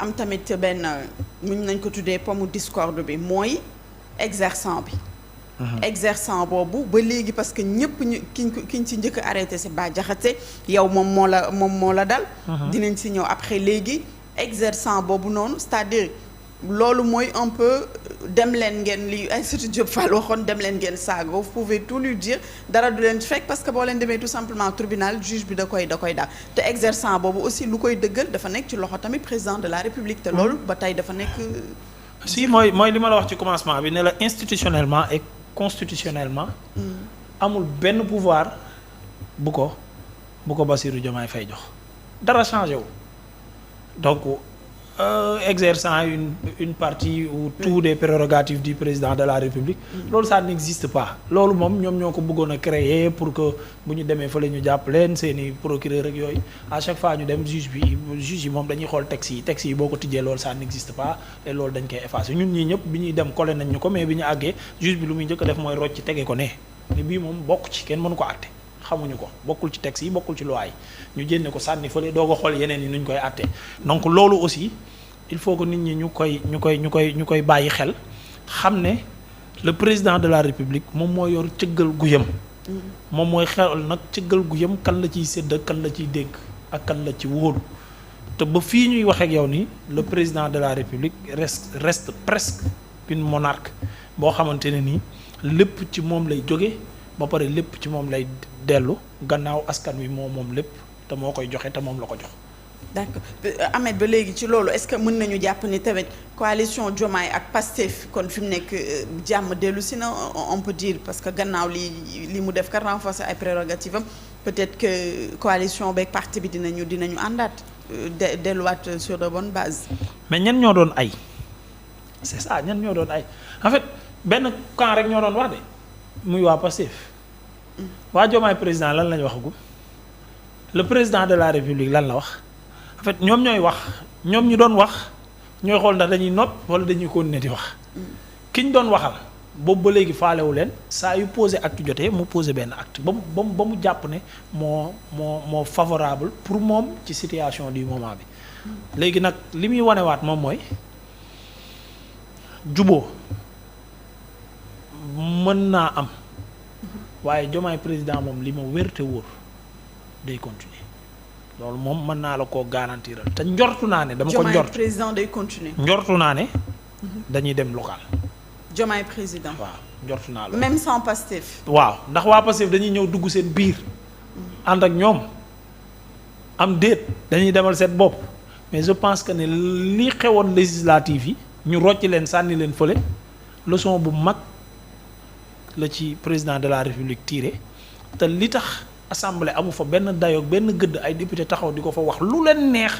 am tamit benn mun nañ ko tuddee pomme discorde bi mooy exerçant bi. Exerçant boobu ba léegi parce que ñëpp kiñ ci njëkk a arrêté c'est Bah Diakhaté yow moom moo la dal. dinañ si ñëw après léegi exerçant boobu noonu c'est-à-dire loolu mooy un peu dem leen ngeen li Aïssatou Diop Fall waxoon dem leen ngeen saaga vous pouvez tout lui dire dara du leen fekk parce que boo leen demee tout simplement tribunal juge bi da koy daal te exerçant boobu aussi lu koy dëggal dafa nekk ci loxo tamit président de la République te loolu ba tey dafa nekk. si mooy li ma la wax ci commencement bi ne la institutionnellement et constitutionnellement. amul benn pouvoir bu ko Bassirou Diomaye Faye jox dara changé wu donc exerçant une partie ou tout des prérogatives du président de la République loolu ça n'existe pas loolu moom ñoom ñoo ko bëggoon a créer pour que bu ñu demee fële ñu jàpp leen seeni procureur ak yooyu à chaque fois ñu dem juge yi moom dañuy xool texte yi boo ko tijjee loolu ça n'existe pas et loolu dañ koy effacer ñun ñii ñëpp bi ñuy dem collé nañ ñu ko mais bi ñu àggee juge bi lu muy njëkk a def mooy rocc ci tege ko ne bii moom bokk ci kenn mënu ko àtte xamuñu ko bokkul ci texte yi bokkul ci loi yi ñu jénne ko sànni fële doo ko xool yeneen yi nuñ koy àtte donc loolu aussi il faut que nit ñi ñu koy bàyyi xel xam ne le président de la République moom moo yor cëggal guyam moom mooy xel nag cëggal guyam kan la ciy sédd kan la ciy dégg ak kan la ci wóolu te ba fii ñuy wax ak yow nii le président de la République reste presque une monarque boo xamante ne nii lépp ci moom lay jóge ba pare lépp ci moom lay dellu gannaaw askan wi moom lépp te moo koy joxe te moom la ko jox. d'accord Ahmed ba léegi ci loolu est-ce que mën nañu jàpp ni tamit coalition Diomaye ak Pastef kon fi mu nekk jàmm dellu si na on peut dire parce que gannaaw li mu def ka renforcer ay prérogatives am peut-être que coalition beeg parti bi dinañu àndaat delluwaat sur de bonnes bases. mais ñan ñoo doon ay c'est ça ñan ñoo doon ay en fait benn camp rek ñoo doon wax de muy waa Pastef waa Diomaye président lan lañ waxagum le président de la République lan la wax. en fait ñoom ñooy wax ñoom ñu doon wax ñooy xool ndax dañuy nopp wala dañuy continuer di wax ki ñu doon waxal boobu ba léegi faalewu leen saa yu posé acte jotee mu posé benn acte ba mu jàpp ne moo favorable pour moom ci situation du moment bi léegi nag li muy wanewaat moom mooy juboo mën naa am waaye Diomaye président moom li ma wér te wóor day continuer loolu moom mën naa la koo garantiral te njortu naa ne dama ko njort président day continuer njortu naa ne dañuy dem local Diomaye président waaw njortu naa la même sans Pastef waaw ndax waa Pastef dañuy ñëw dugg seen biir ànd ak ñoom am déet dañuy demal seen bopp mais je pense que ne li xewoon législative yi ñu rocc leen sànni leen fële leçon bu mag la ci président de la République tiré te li tax assemblée amu fa benn dayoog benn gëdd ay député taxaw di ko fa wax lu leen neex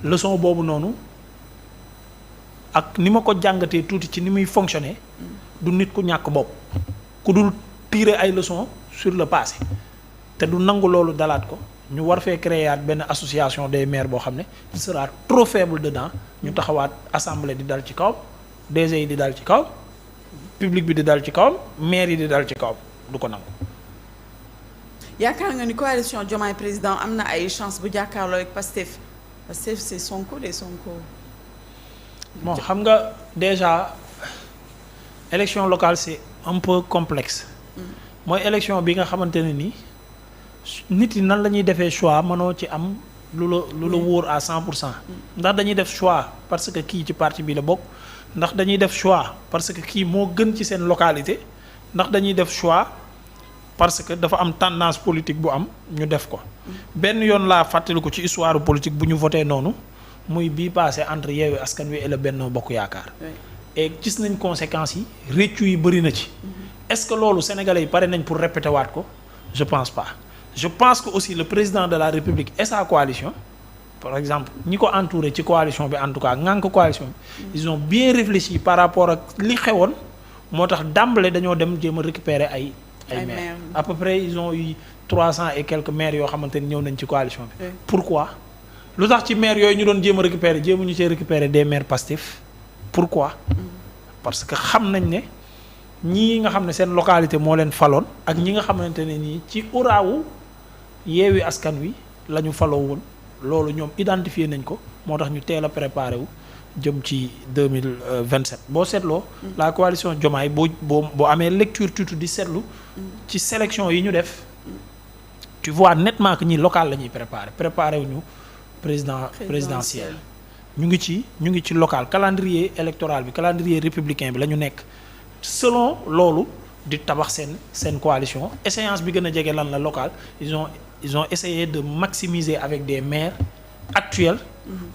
leçon boobu noonu ak ni ma ko jàngatee tuuti ci ni muy fonctionner du nit ku ñàkk bopp ku dul tirer ay leçons sur le passé te du nangu loolu dalaat ko ñu war fee créer benn association des maires boo xam ne il sera trop faible dedans ñu taxawaat assemblée di dal ci kawam DG yi di dal ci kawam public bi di dal ci kawam maire yi di dal ci kawam du ko nangu. yaakaar nga ni coalition Diomaye président am na ay chance bu jàkkaarloo ak Pastef c'est Sonko des Sonko. bon xam nga déjà élection locale c'est un peu complexe. mooy élection bi nga xamante ne ni nit yi nan la ñuy defee choix mënoo ci am lu la wóor à 100%. ndax dañuy def choix parce que kii ci parti bi la bokk ndax dañuy def choix parce que kii moo gën ci seen localité ndax dañuy def choix. parce que dafa am tendance politique bu am ñu def ko benn yoon laa fàttaliku ci histoire politique bu ñu voté noonu muy bii passé entre Yewwi Askan Wi et le Benno Bokk Yaakaar et gis nañ conséquences yi réccu yi bëri na ci est-ce que loolu sénégalais yi pare nañ pour répéter waat ko je pense pas je pense que aussi le président de la République et sa coalition par exemple ñi ko entouré ci coalition bi en tout cas ngànk coalition bi ils ont bien réfléchi par rapport ak li xewoon moo tax d'emblée dañoo dem jéem a récupérer ay maires à peu près ils ont eu 300 et quelques maires yoo xamante ni ñëw nañ ci coalition bi. Pourquoi lu tax ci maires yooyu ñu doon jéem a récupérer jéemuñu cee récupérer des maires Pastef pourquoi. parce que xam nañ ne ñii nga xam ne seen localité moo leen faloon ak ñi nga xamante ne nii ci uraawu Yewwi Askan Wi la ñu faloo woon loolu ñoom identifier nañ ko moo tax ñu teel a préparé wu jëm ci 2027 boo seetloo. la coalition Diomaye boo amee lecture tuuti di seetlu. ci sélection yi ñu def. tu vois nettement que ñi local la ñuy préparé wuñu présidentiel. ñu ngi ci local calendrier électoral bi calendrier républicain bi la ñu nekk selon loolu di tabax seen coalition échéance bi gën a jege lan la local ils ont essayé de maximiser avec des maires actuels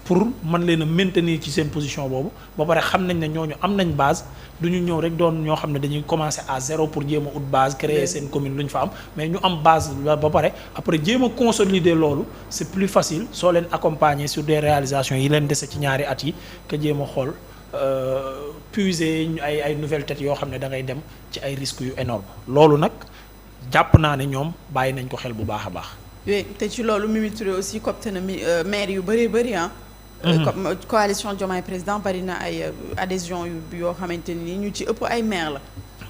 pour mën leen a maintenir ci seen position boobu ba pare xam nañ ne ñooñu am nañ base du ñu ñëw rek doon ñoo xam ne dañuy commencer à zéro pour jéem a ut base créer seen commune lu ñu fa am mais ñu am base ba pare après jéem a consolider loolu c'est plus facile soo leen accompagner sur des réalisations yi leen dese ci ñaari at yi que jéem a xool puiser ay nouvelles têtes yoo xam ne da ngay dem ci ay risques yu énormes loolu nag jàpp naa ne ñoom bàyyi nañ ko xel bu baax a baax. oui te ci loolu Mimi Touré aussi copte na maire yu bëri ah. comme coalition Diomaye président bari na ay adhésion yoo xamante ni ñu ci ëpp ay maire la.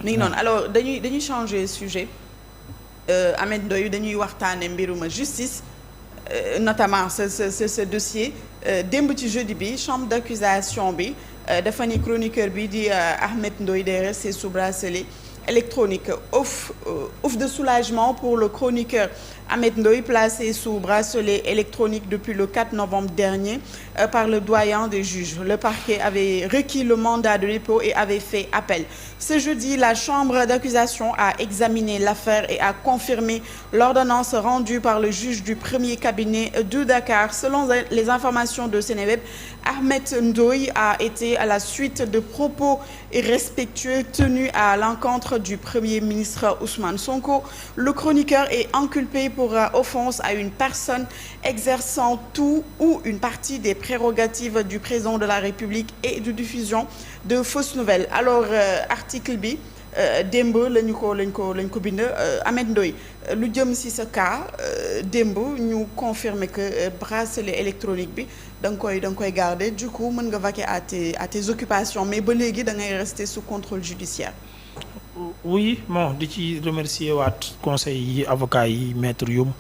mi ngi noonu alors dañuy changer sujet Ameth Ndoye dañuy waxtaane mbiruma justice notamment ce dossier démb ci jeudi bi chambre d'accusation bi dafa ni chroniqueur bi di Ameth Ndoye day rester sous bracelet électronique. Ouf de soulagement pour le chroniqueur Ameth Ndoye placé sous bracelet électronique depuis le 4 novembre dernier par le doyen des juges. Le parquet avait requis le mandat de dépôt et avait fait appel. Ce jeudi, la chambre d'accusation a examiné l'affaire et a confirmé l'ordonnance rendue par le juge du premier cabinet de Dakar. Selon les informations de Seneweb, Ameth Ndoye a été à la suite de propos irrespectueux tenus à l'encontre du Premier ministre Ousmane Sonko. Le chroniqueur est inculpé pour offense à une personne exerçant tout ou une partie des prérogatives du président de la République et de diffusion de fausses nouvelles. Alors article bi démb lañ ko bind Ameth Ndoye lu jëm ci sa cas démb ñu confirmer que bracelet électronique bi da nga koy garder du coup mën nga vaquer à tes occupations mais ba léegi da ngay rester sous contrôle judiciaire. oui bon di ci remercier waat conseil yi avocat yi maître Youm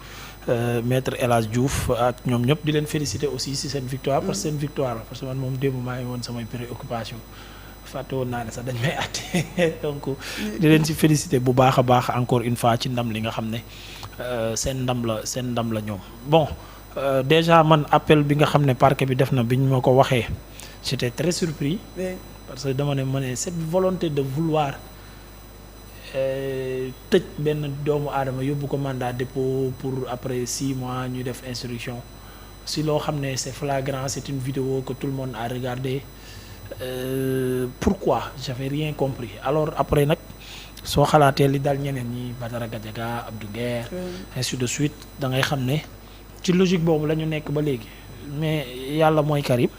maître El Hadj Diouf ak ñoom ñëpp di leen féliciter aussi ci seen victoire parce que seen victoire la parce que man moom démb maa ngi woon samay préoccupation fàtte woon naa ne sax dañ may àtte donc di leen ci féliciter bu baax a baax encore une fois ci ndam li nga xam ne seen ndam la ñoom bon déjà man appel bi nga xam ne parquet bi def na bi ñu ma ko waxee j'étais très surpris parce que dama ne cette volonté de vouloir tëj benn doomu aadama yóbbu ko mandat dépôt pour après 6 mois ñu def instruction si loo xam ne c'est flagrant c'est une vidéo que tout le monde a regardé pourquoi j'avais rien compris alors après nag soo xalaatee li dal ñeneen ñi Badara Gadiaga Abdou Nguer ainsi de suite da ngay xam ne ci logique boobu la ñu nekk ba léegi mais yàlla mooy Karim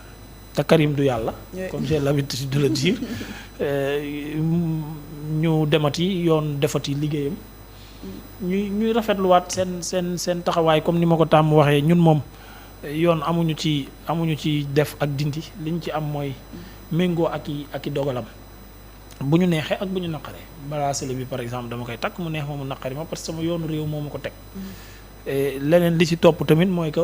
te Karim du yàlla comme j'ai l'habitude de le dire ñu demati yoon defati liggéeyam ñuy rafetluwaat seen taxawaay comme ni ma ko tàmm waxee ñun moom yoon amuñu ci def ak dindi liñ ci am mooy méngoo ak i dogalam bu ñu neexee ak bu ñu naqaree bracelet bi par exemple dama koy takk mu neex ma mu naqari ma parce que sama yoonu réew moo ma ko teg leneen li ci topp tamit mooy que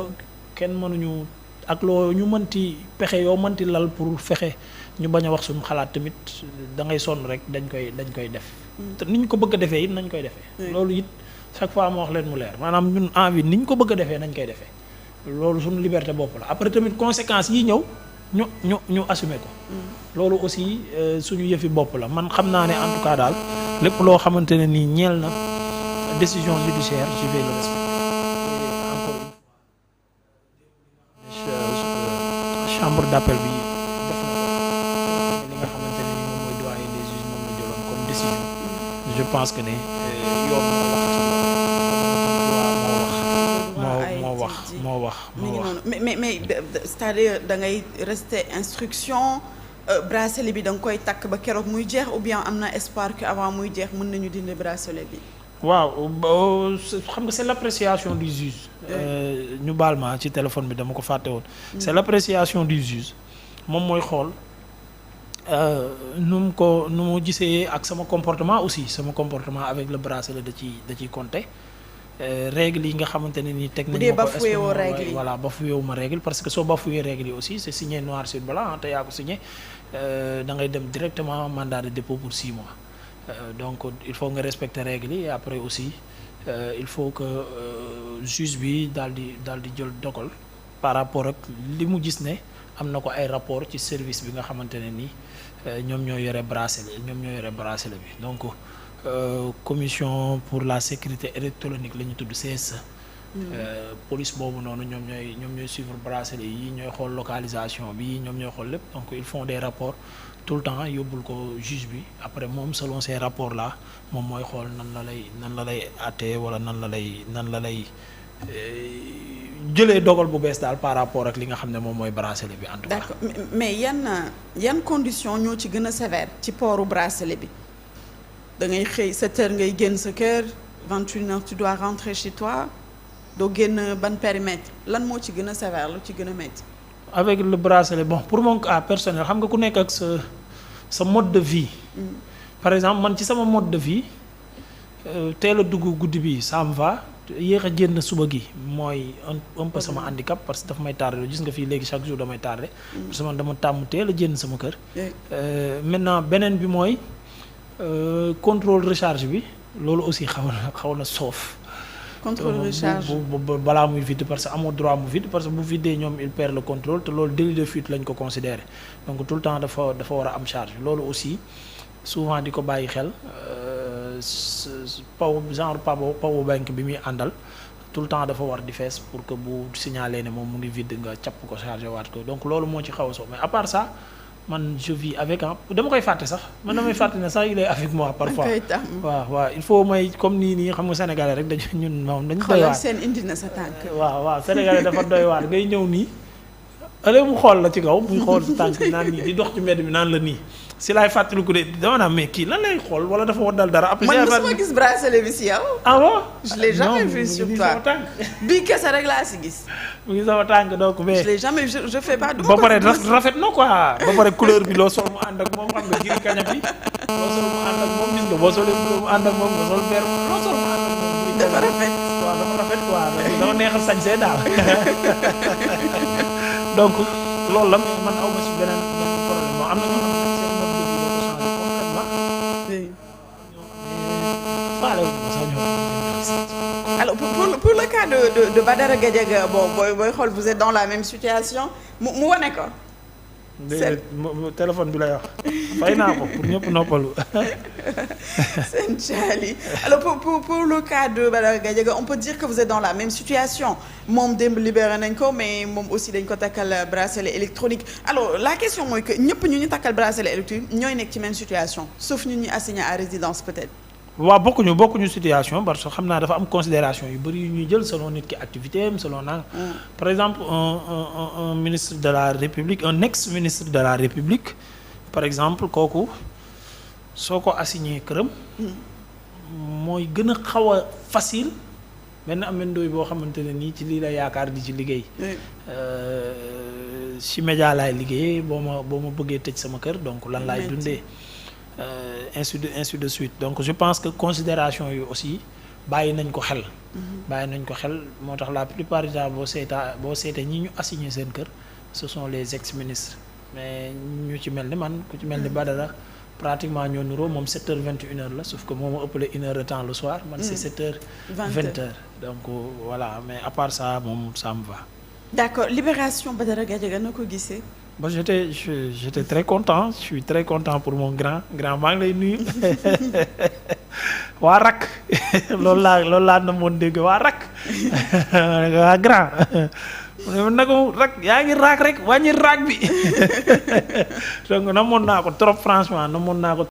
kenn mënuñu ak loo ñu mënti pexe yoo mënti lal pour fexe ñu bañ a wax suñu xalaat tamit da ngay sonn rek dañ koy def te ni ñu ko bëgg a defee it nañ koy defee loolu it chaque fois ma wax leen mu leer maanaam ñun envie ni ñu ko bëgg a defee nañ koy defee loolu suñu liberté bopp la après tamit conséquences yi ñëw ñu assumer ko loolu aussi suñu yëfi bopp la man xam naa ne en tout cas daal lépp loo xamante ne nii ñeel na décision judiciaire je vais le respecter encore chambre d'appel bi def na ko li nga xamante ne ni moom mooy doyen des juges moom la jëloon comme décision je pense que ne yoon moo wax mais c'est-à-dire da ngay rester instruction bracelet bi da nga koy takk ba keroog muy jeex ou bien am na espoir que avant muy jeex mën nañu dindi bracelet bi. waaw xam nga c'est l'appréciation du juge. ñu baal ma ci téléphone bi dama ko fàtte woon. c'est l'appréciation du juge moom mooy xool nu mu gisee ak sama comportement aussi sama comportement avec le bracelet da ciy compter règles yi nga xamante ne nii teg bu nañ dee ma ko bafoué woo règle yi. voilà bafoué wu ma règle parce que soo bafoué règle yi aussi c'est signé noir sur blanc te yaa ko signé da ngay dem directement mandat de dépôt pour 6 mois donc il faut nga respecter règle yi et après aussi il faut que juge bi daal di jël dogal par rapport ak li mu gis ne am na ko ay rapport ci service bi nga xamante ne nii ñoom ñoo yore bracelet bi donc commission pour la sécurité électronique la ñu tudd CSE. police boobu noonu ñoom ñooy suivre bracelet yi ñooy xool localisation bi ñoom ñooy xool lépp donc ils font des rapports tout le temps yóbbul ko juge bi après moom selon ces rapports là moom mooy xool nan la lay àttee wala nan la lay jëlee dogal bu bees daal par rapport ak li nga xam ne moom mooy bracelet bi en tout cas. d'accord mais yan conditions ñoo ci gën a sévère ci pooru bracelet bi da ngay xëy 7 heures ngay génn sa kër 21 heures tu dois rentrer chez toi doo génn ban périmètre lan moo ci gën a sévère lu ci gën a métti. avec le bracelet bon pour mon cas personnel xam nga ku nekk ak sa mode de vie. par exemple man ci sama mode de vie teel a dugg guddi bi ça me va. yéex a génn suba gi mooy un peu sama handicap parce que daf may tardé gis nga fii léegi chaque jour damay tardé parce que man dama tàmm teel a génn sama kër. maintenant beneen bi mooy contrôle recharge bi loolu aussi xaw na soof. contrôle recharge balaa muy vide parce que amoo droit mu vide parce que bu videe ñoom il perd le contrôle te loolu délit de fuite lañ ko considéré donc tout le temps dafa war a am charge loolu aussi souvent di ko bàyyi xel. power bank bi muy àndal tout le temps dafa war di fees pour que bu signaler ne moom mu ngi vide nga capp ko chargé waat ko donc loolu moo ci xaw a soo mais à part ça man je vis avec dama koy fàtte sax man damay fàtte ne sax il est avec moi parfois waaw il faut may comme nii xam nga sénégalais rek dañu ñun moom dañu doy waar seen indi na sa tànk waaw sénégalais dafa doy waar ngay ñëw nii ëllëg mu xool la ci kaw muy xool sa tànk bi naan nii di dox ci mbedd mi naan la nii si laay fàttaliku de dama naa mais kii lan lay xool wala dafa waddal dara. après man mosuma gis bracelet bi si yow. ah bon je l'ai jamais vu sur toi bii kese rek laa si gis. mu ngi sama tànk donc mais. je l'ai jamais je fais pas. ba pare rafet na quoi ba pare couleur bi loo sol mu ànd ak moom xam nga giri kaña bi loo sol mu ànd ak moom gis nga boo solee bleu mu ànd ak moom nga sol vert loo sol mu ànd ak moom. dafa rafet. waaw dafa rafet quoi dafa neexal sañsee daal donc loolu la man aw ma si beneen problème moo am na ñoo xam ne seen mode de vie dafa changé complètement. alors pour le cas de Badara Gadiaga bon booy xool vous êtes dans la même situation mu wane ko. téléphone bi lay wax fay naa ko pour ñëpp noppalu. Sène Thialy alors pour le cas de Badara Gadiaga on peut dire que vous êtes dans la même situation moom démb libéré nañ ko mais moom aussi dañ ko takkal bracelet électronique alors la question mooy que ñëpp ñu takkal bracelet électronique ñooy nekk ci même situation sauf ñu assigné à résidence peut-être. waaw bokkuñu situation parce que xam naa dafa am considération yu bëri yu ñuy jël selon nit ki activité am selon naan par exemple un ministre de la République un ex-ministre de la République par exemple kooku soo ko assigné këram mooy gën a xaw a facile benn amendooy boo xamante ne nii ci lii la yaakaar di ci liggéey ci média laay liggéeyee boo ma bëggee tëj sama kër donc lan laay dundee ainsi de suite donc je pense que considération yi aussi bàyyi nañ ko xel moo tax la plupart du temps boo seetee ñi ñu assigné seen kër ce sont les ex-ministres mais ñu ci mel ni man ku ci mel ni Badara pratiquement ñoo niroo moom 7h21 la sauf que moom moo ëppale 1 heure de temps le soir man c'est 7h20 donc voilà mais à part ça moom ça me va. D'accord libération Badara Gadiaga na ko gisee. Bon, j'étais très content, je suis très content pour mon grand maa ngi lay nuyu waa rak loolu laa na moon dégg waa rak waa grand naka rak yaa ngi raak rek wàññi raak bi donc namoon naa ko trop franchement namoon naa ko